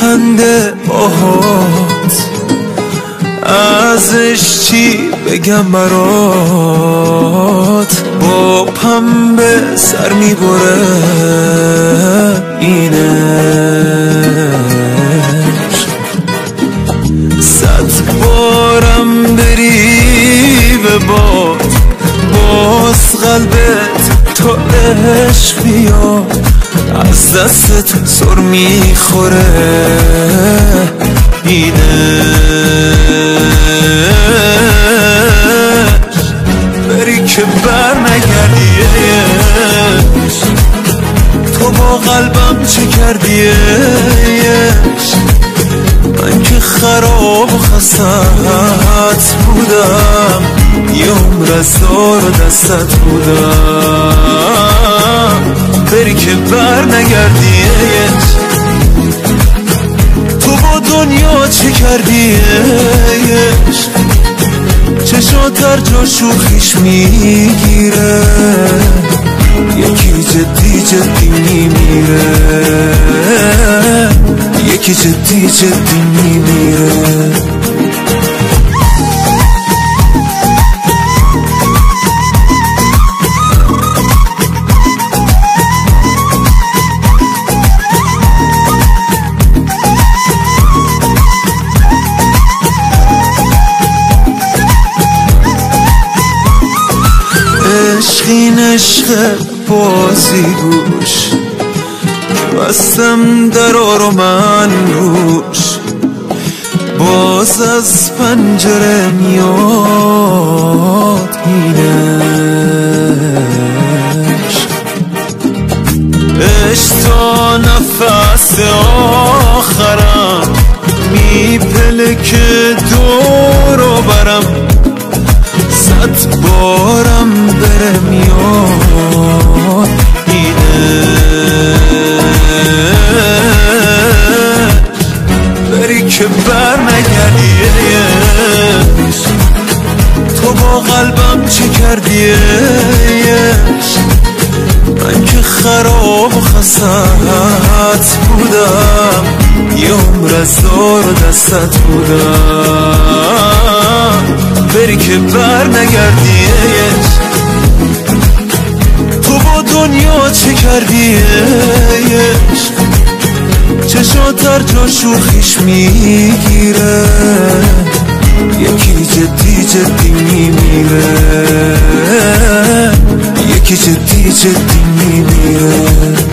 خنده باهات، ازش چی بگم برات، با پنبه سر میبره اینش. 100 بارم بری به باد، باز قلبت تا عشق بیاد، از دستت سر میخوره اینش. بری که بر نگردیش، تو با قلبم چه کردیش؟ من که خراب و خستت بودم، یه عمر از دار و دستت بودم. بری که بر نگردیش، تو با دنیا چه کردیش؟ چشات در جا شوخیش میگیره، یکی جدی جدی میمیره، یکی جدی جدی میمیره. عشقین عشق بازی گوش، بستم درا رو من روش، باز از پنجره میاد اینش. عشق تا نفس آخرم میپلکه دور و برم، 100 بارم بره میاد اینش. بری که بر نگردیش، تو با قلبم چه کردیش؟ من که خراب و خستت بودم، یه عمر از دار و دستت بودم. بری که بر نگردیش، تو با دنیا چه کردیش؟ چشات در جا شوخیش میگیره، یکی جدی جدی میمیره، یکی جدی جدی میمیره.